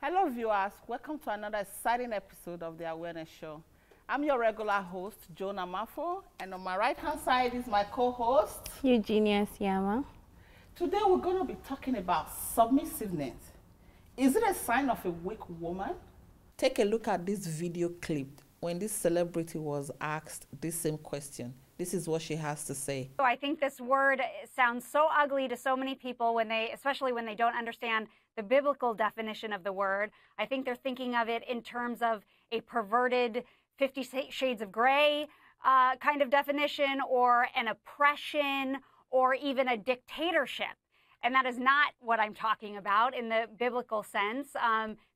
Hello viewers, welcome to another exciting episode of the Awareness Show. I'm your regular host, Jonah Mafo, and on my right hand side is my co-host, Eugenia Siama. Today we're going to be talking about submissiveness. Is it a sign of a weak woman? Take a look at this video clip when this celebrity was asked this same question. This is what she has to say. I think this word sounds so ugly to so many people especially when they don't understand the biblical definition of the word. I think they're thinking of it in terms of a perverted 50 Shades of Grey kind of definition, or an oppression, or even a dictatorship. And that is not what I'm talking about in the biblical sense.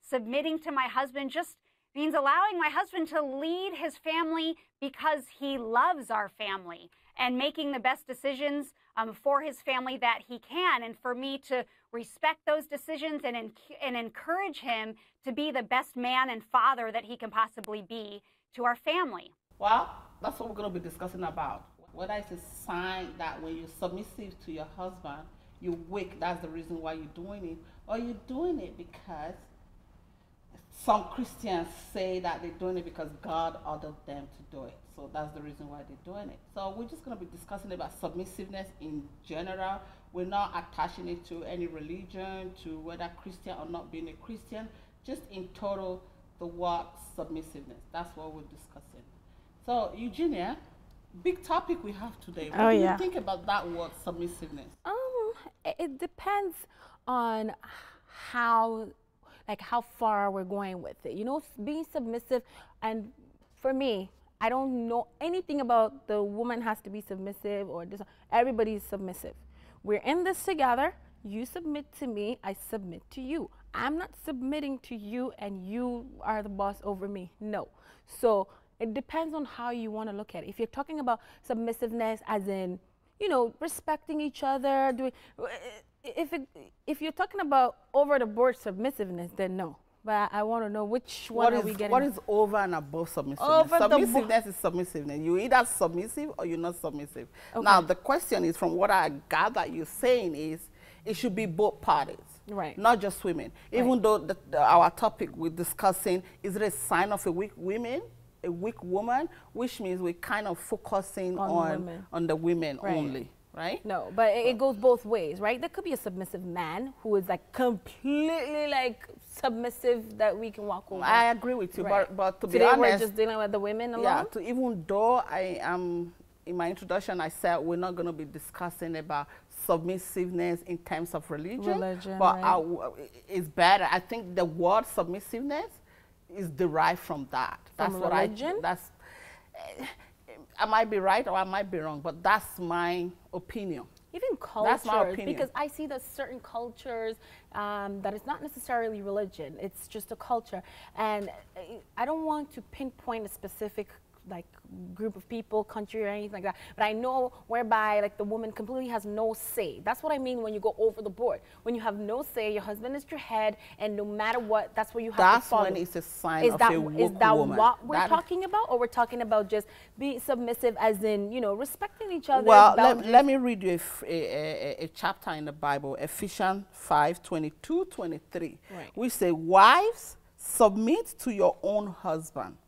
Submitting to my husband just means allowing my husband to lead his family because he loves our family, and making the best decisions for his family that he can, and for me to respect those decisions and encourage him to be the best man and father that he can possibly be to our family. Well, that's what we're going to be discussing about. Whether it's a sign that when you're submissive to your husband, you're weak, that's the reason why you're doing it, or you're doing it because some Christians say that they're doing it because God ordered them to do it. So that's the reason why they're doing it. So we're just going to be discussing about submissiveness in general. We're not attaching it to any religion, to whether Christian or not being a Christian. Just in total, the word submissiveness. That's what we're discussing. So Eugenia, big topic we have today. What do you think about that word submissiveness? It depends on how far we're going with it. You know, being submissive, and for me, I don't know anything about the woman has to be submissive or this. Everybody's submissive. We're in this together. You submit to me, I submit to you. I'm not submitting to you and you are the boss over me. No. So it depends on how you want to look at it. If you're talking about submissiveness as in, you know, respecting each other, if you're talking about over the board submissiveness, then no. But I want to know which one are we getting. What is over and above submissiveness? Submissiveness is submissiveness. You're either submissive or you're not submissive. Okay. Now, the question is, from what I gather you're saying is, it should be both parties. Right. Not just women. Right. Even though our topic we're discussing, is it a sign of a weak woman? A weak woman, which means we're kind of focusing on the women only. Right? No, but it goes both ways, right? There could be a submissive man who is like completely like submissive that we can walk over. I agree with you, right. but to today be honest, we're just dealing with the women alone. Yeah, even though I am in my introduction, I said we're not going to be discussing about submissiveness in terms of religion, but right. It's better. I think the word submissiveness is derived from that. From religion? I might be right or I might be wrong, but that's my opinion. Even cultures, that's my opinion. because I see that certain cultures that it's not necessarily religion, it's just a culture. And I don't want to pinpoint a specific like group of people, country, or anything like that, but I know whereby like the woman completely has no say. That's what I mean when you go over the board. When you have no say, your husband is your head, and no matter what, that's what you have to follow. That's when it's a sign of a woke woman. Is that what we're talking about, or we're talking about just being submissive as in, you know, respecting each other? Well, let me read you a chapter in the Bible, Ephesians 5:22-23. Right. We say, wives, submit to your own husband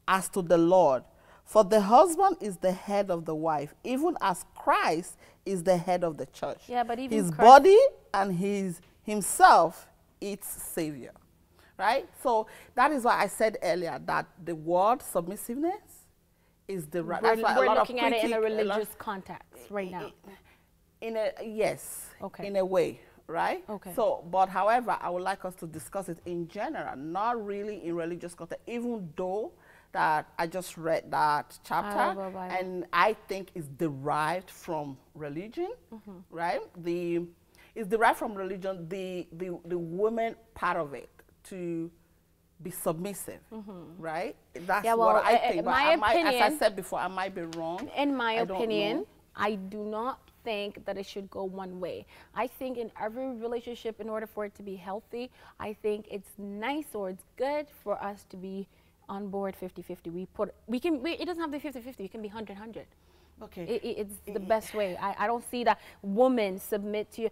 as to the Lord. For the husband is the head of the wife, even as Christ is the head of the church. Yeah, but even his body and himself its Savior. Right? So that is why I said earlier that the word submissiveness is the right. We're looking at it in a religious context right now. Yes, okay. In a way. Right? Okay. So, but however, I would like us to discuss it in general, not really in religious context, even though that I just read that chapter, and I think it's derived from religion, right? It's derived from religion, the woman part of it, to be submissive, right? That's what I think. But as I said before, I might be wrong. In my opinion, I do not think that it should go one way. I think in every relationship, in order for it to be healthy, I think it's nice or it's good for us to be on board 50-50. It doesn't have to be 50-50. It can be 100-100. Okay. It's the best way. I don't see that women submit to you.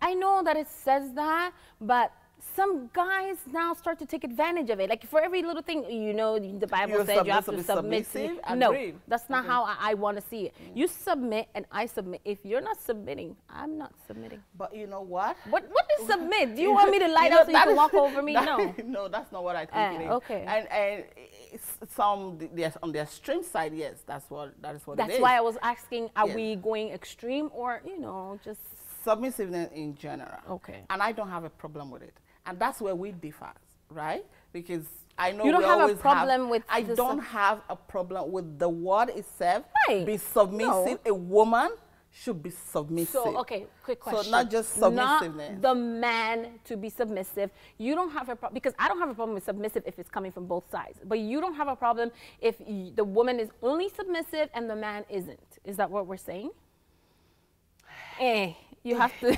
I know that it says that, but some guys now start to take advantage of it. Like for every little thing, you know, the Bible says you have to submit to. No, that's not how I want to see it. You submit and I submit. If you're not submitting, I'm not submitting. But you know what? What is submit? Do you want me to lie down so you can walk over me? No. No, that's not what I think it is. Okay. And some on the extreme side, yes, that is what it is. That's why I was asking, are we going extreme or, you know, just submissiveness in general? Okay. And I don't have a problem with it. And that's where we differ, right? Because I know you don't we have always a problem with. I don't have a problem with the word itself. Right. Be submissive. No. A woman should be submissive. So, okay, quick question. So not just submissiveness. Not the man to be submissive. You don't have a problem, because I don't have a problem with submissive if it's coming from both sides. But you don't have a problem if the woman is only submissive and the man isn't. Is that what we're saying? You have to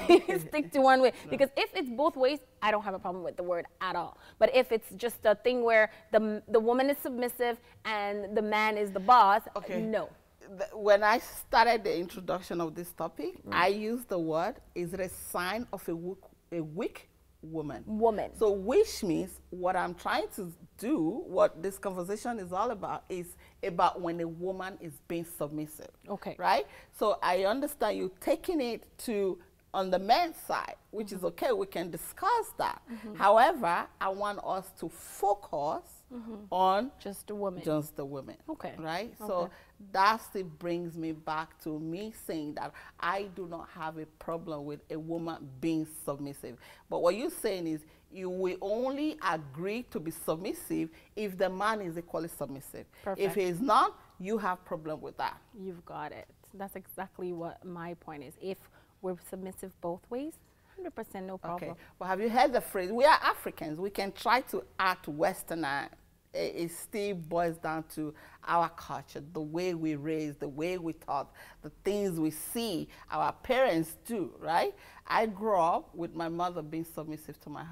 stick to one way. Because if it's both ways, I don't have a problem with the word at all. But if it's just a thing where the woman is submissive and the man is the boss, no. When I started the introduction of this topic, I used the word, is it a sign of a weak woman? So which means what I'm trying to do, what this conversation is all about, is about when a woman is being submissive. Okay. Right? So I understand you taking it to on the men's side, which is okay, we can discuss that. However, I want us to focus on just the women. Just the women. Okay. Right? Okay. So that still brings me back to me saying that I do not have a problem with a woman being submissive. But what you're saying is you will only agree to be submissive if the man is equally submissive. Perfect. If he is not, you have problem with that. You've got it. That's exactly what my point is. If we're submissive both ways, 100% no problem. Okay. Well, have you heard the phrase, we are Africans, we can try to act Westerner. It still boils down to our culture, the way we raised, the way we taught, the things we see our parents do, right? I grew up with my mother being submissive to her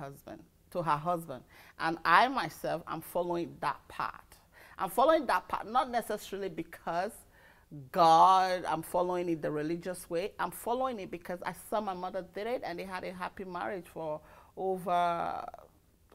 husband. And I myself am following that path. I'm following that path, not necessarily because I'm following it the religious way. I'm following it because I saw my mother did it and they had a happy marriage for over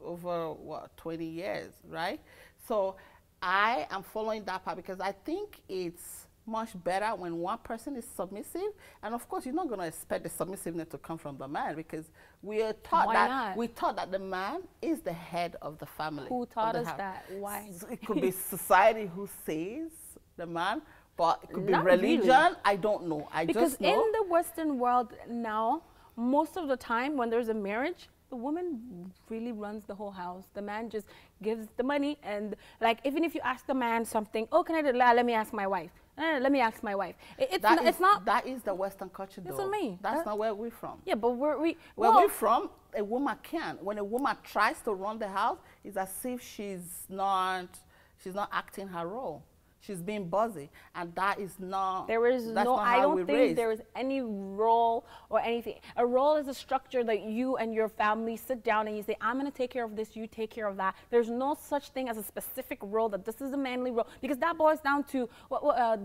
what, 20 years, right? So I am following that part because I think it's much better when one person is submissive. And of course, you're not going to expect the submissiveness to come from the man because we are taught that the man is the head of the family. Who taught us that? Why? It could be society who says the man, but it could be Not religion. Really. I don't know. Because just know. in the Western world now, most of the time when there's a marriage, the woman really runs the whole house. The man just gives the money, and like even if you ask the man something, oh, can I do that? Let me ask my wife. Let me ask my wife. It's not. That is the Western culture, though. That's what I mean. That's not where we're from. Yeah, but where we're from, a woman can. When a woman tries to run the house, it's as if she's not acting her role. She's being bossy, and that is not. I don't think there is any role or anything. A role is a structure that you and your family sit down and you say, I'm going to take care of this, you take care of that. There's no such thing as a specific role that this is a manly role, because that boils down to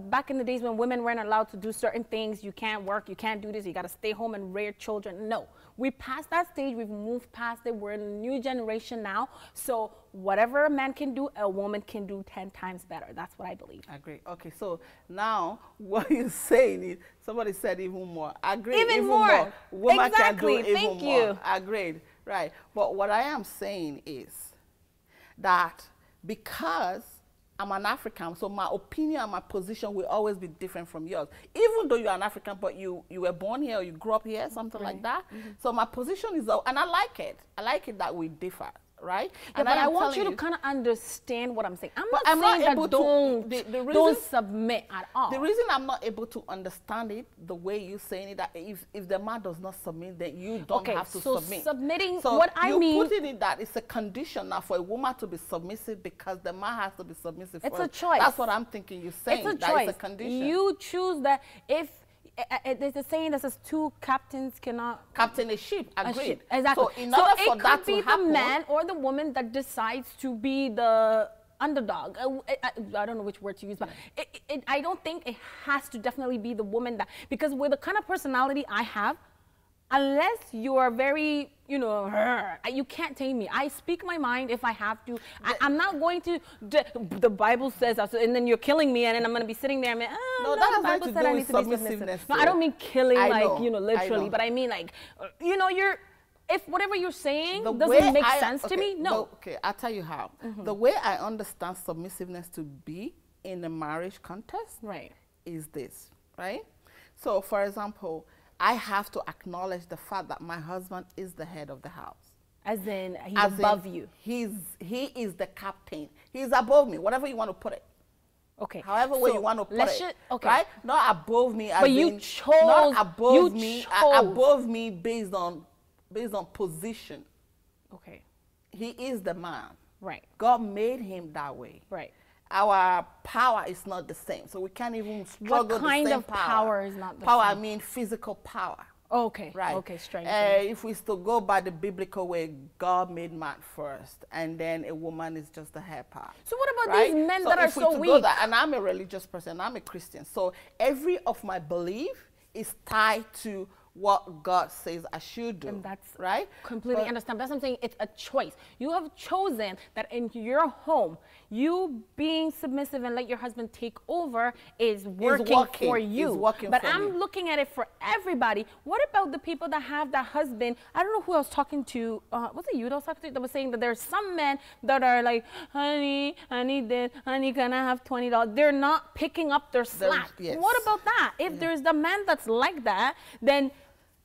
back in the days when women weren't allowed to do certain things. You can't work, you can't do this, you got to stay home and rear children. No, we passed that stage, we've moved past it. We're in a new generation now. So whatever a man can do, a woman can do 10 times better. That's what I believe. I agree. Okay, so now what you're saying is, somebody said even more. Agreed. Even more. Woman exactly. Can do even Thank more. you. Agreed. Right. But what I am saying is that because I'm an African, so my opinion and my position will always be different from yours. Even though you're an African, but you were born here or you grew up here, something like that. So my position is, and I like it. I like it that we differ. Right? Yeah, but I want you to kind of understand what I'm saying. I'm not saying that don't submit at all. The reason I'm not able to understand it the way you're saying it, that if the man does not submit, then you don't have to submit. Submitting, so what I mean, you put it in that it's a condition now for a woman to be submissive because the man has to be submissive. It's a choice. That's what I'm thinking you're saying. It's a choice. It's a condition. You choose that. If there's a saying that says two captains cannot captain a ship. Agreed. Exactly. So in order for that to happen, it could be the man or the woman that decides to be the underdog. I don't know which word to use, but I don't think it has to definitely be the woman that, because with the kind of personality I have, unless you are very, you know, you can't tame me. I speak my mind if I have to. I'm not going to, the Bible says, and then you're killing me, and then I'm going to be sitting there and no, that has nothing to do with submissiveness. No, I don't mean killing like, you know, I literally, know. but I mean like, you know, if whatever you're saying doesn't make sense to me, no. Okay, I'll tell you how. The way I understand submissiveness to be in a marriage context is this, right? So, for example, I have to acknowledge the fact that my husband is the head of the house. As in, he's above you. He is the captain. He's above me, whatever you want to put it. Okay. However way you want to put it. Okay. Right? Not above me as but you in, chose. not above you me. chose. Above me based on position. Okay. He is the man. Right. God made him that way. Right. Our power is not the same, so we can't even struggle. What kind the same of power is not the power? same? I mean physical power. Okay. Right. Okay. Strength. If we still go by the biblical way, God made man first, and then a woman is just the head part. So what about these men that are so weak? And I'm a religious person. I'm a Christian, so every of my belief is tied to what God says I should do. And that's right. Completely understand. That's what I'm saying. It's a choice. You have chosen that in your home, you being submissive and let your husband take over is working for you. But I'm looking at it for everybody. What about the people that have that husband? I don't know who I was talking to. Was it you that I was talking to that was saying that there's some men that are like, honey, I need this. Honey, can I have $20? They're not picking up their slack. Yes. What about that? If there's the man that's like that, then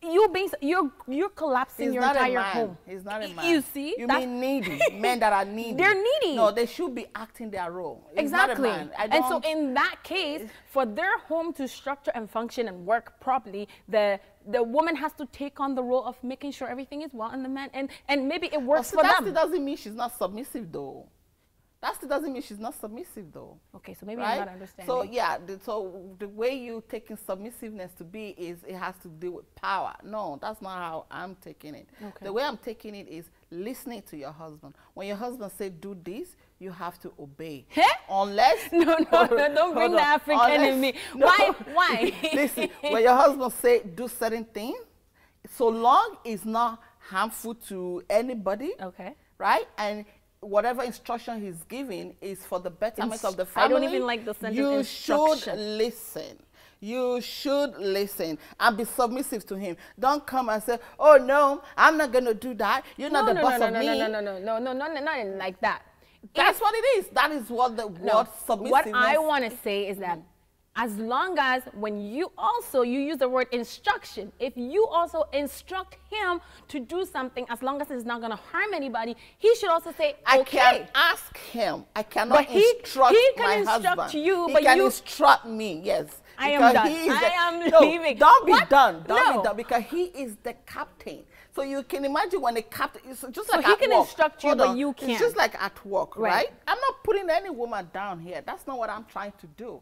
you're collapsing your entire home. He's not a man. You see? You mean needy. Men that are needy. They're needy. No, they should be acting their role. He's exactly. not a man. And so in that case, for their home to structure and function and work properly, the woman has to take on the role of making sure everything is well, and the man, and maybe it works for them. That still doesn't mean she's not submissive though. That still doesn't mean she's not submissive though. Okay, so maybe I'm not understanding. So yeah, so the way you taking submissiveness to be is it has to do with power. No, that's not how I'm taking it. Okay. The way I'm taking it is listening to your husband. When your husband says do this, you have to obey. Unless no, don't bring the African in me. No, why? Listen, when your husband say do certain things, so long it's not harmful to anybody. Okay. Right? And whatever instruction he's giving is for the betterment of the family. I don't even like the sentence instruction. You should listen. You should listen and be submissive to him. Don't come and say, oh no, I'm not going to do that. You're not the boss of me. No, not like that. That's what it is. That is what the word submissiveness. What I want to say is that as long as when you use the word instruction, if you also instruct him to do something, as long as it's not going to harm anybody, he should also say, okay. I can ask him. I cannot instruct my husband. You, he but can instruct me, yes. I am done. I am leaving. Don't be done. Don't be done, because he is the captain. So you can imagine when the captain, it's just like at work. So he can instruct you, but you can't. It's just like at work, right? I'm not putting any woman down here. That's not what I'm trying to do.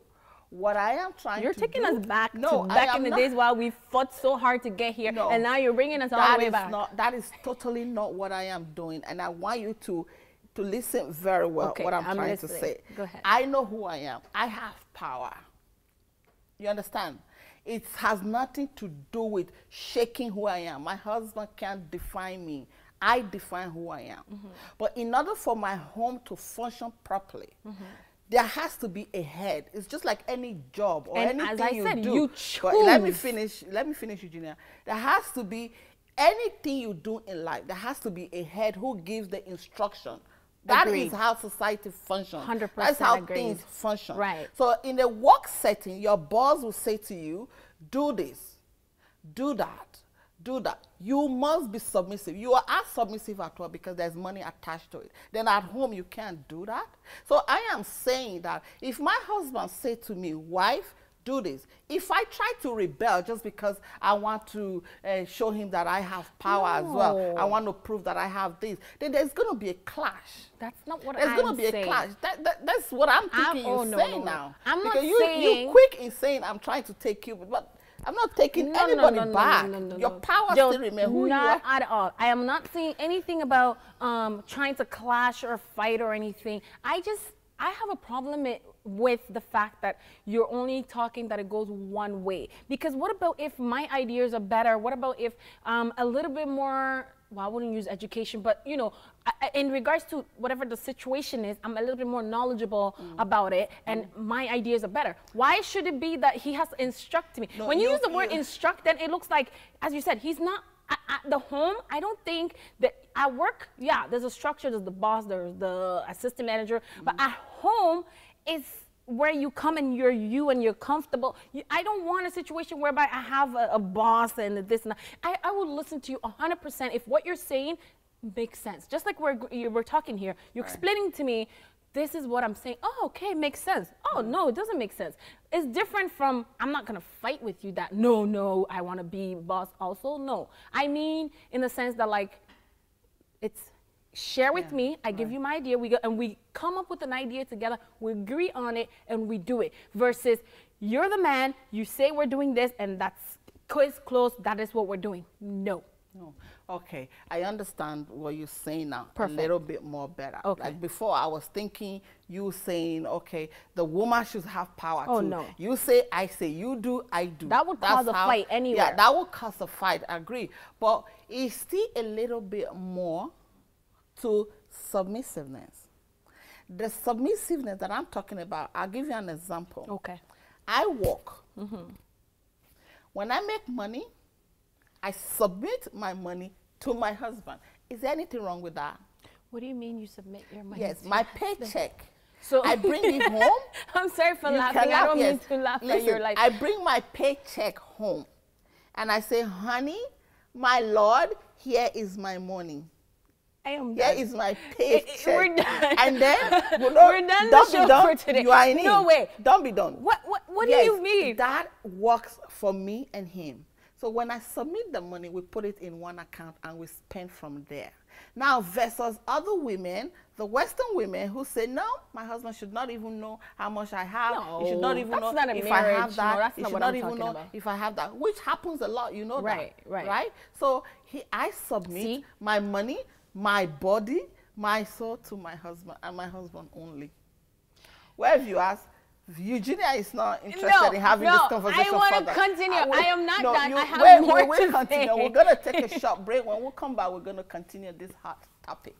What I am trying to do. You're taking us back to back in the days while we fought so hard to get here, and now you're bringing us all the way back. That is totally not what I am doing, and I want you to listen very well what I'm trying to say. Go ahead. I know who I am. I have power. You understand? It has nothing to do with shaking who I am. My husband can't define me. I define who I am. But in order for my home to function properly, there has to be a head. It's just like any job or anything as I said, do. You choose. But let me finish, Eugenia. There has to be anything you do in life. There has to be a head who gives the instruction. That is how society functions. 100% That's how things function. Right. So in a work setting, your boss will say to you, do this, do that, do that. You must be submissive. You are as submissive at work because there's money attached to it. Then at home, you can't do that. So I am saying that if my husband said to me, wife, do this. If I try to rebel just because I want to show him that I have power as well, I want to prove that I have this, then there's going to be a clash. That's not what there's going to be a clash. That's what I'm thinking you're saying now. I'm not because saying... you're quick in saying I'm trying to take you, but I'm not taking anybody back. Your power still remains who you are. Not at all. I am not saying anything about trying to clash or fight or anything. I just I have a problem with the fact that you're only talking that it goes one way. Because what about if my ideas are better? What about if a little bit more, well, I wouldn't use education, but you know, in regards to whatever the situation is, I'm a little bit more knowledgeable about it, and my ideas are better. Why should it be that he has to instruct me? No, when you use the word instruct, then it looks like, as you said, he's not. At the home, I don't think that at work, yeah, there's a structure, there's the boss, there's the assistant manager, but at home, it's where you come and you're you and you're comfortable. I don't want a situation whereby I have a boss and this and that. I will listen to you 100% if what you're saying makes sense. Just like we're talking here, you're explaining to me, this is what I'm saying. Oh, okay, makes sense. Oh, no, it doesn't make sense. It's different from, I'm not going to fight with you that, no, I want to be boss also. No. I mean, in the sense that, like, it's share with me. I give you my idea. We come up with an idea together. We agree on it, and we do it. Versus, you're the man. You say we're doing this, and that's close. That is what we're doing. No. No. Okay, I understand what you're saying now. Perfect. A little bit more better. Okay. Like before, I was thinking you saying, okay, the woman should have power too. No. You say, I say, you do, I do. That would cause a fight anywhere. Yeah, that would cause a fight, I agree. But it's still a little bit more to submissiveness. The submissiveness that I'm talking about, I'll give you an example. Okay. I work. When I make money, I submit my money to my husband. Is there anything wrong with that? What do you mean you submit your money? Yes, my paycheck. So I bring it home. I'm sorry for laughing. I don't mean to laugh at your life. I bring my paycheck home and I say, honey, my Lord, here is my money. I am Here done. is my paycheck. We're done. And then, we're done the show for today. You are in No it. way. Don't be done. What do you mean? That works for me and him. So when I submit the money, we put it in one account and we spend from there. Now, versus other women, the Western women who say, no, my husband should not even know how much I have. No, he should not even know not a if marriage. I have that. No, that's he not should what not I'm even talking know about. if I have that, which happens a lot. You know Right. Right? So I submit my money, my body, my soul to my husband and my husband only. Well, if you ask, Eugenia is not interested in having this conversation I want further. to continue. I am not done. I have we more will to continue. say. We're going to take a short break. When we come back, we're going to continue this hot topic.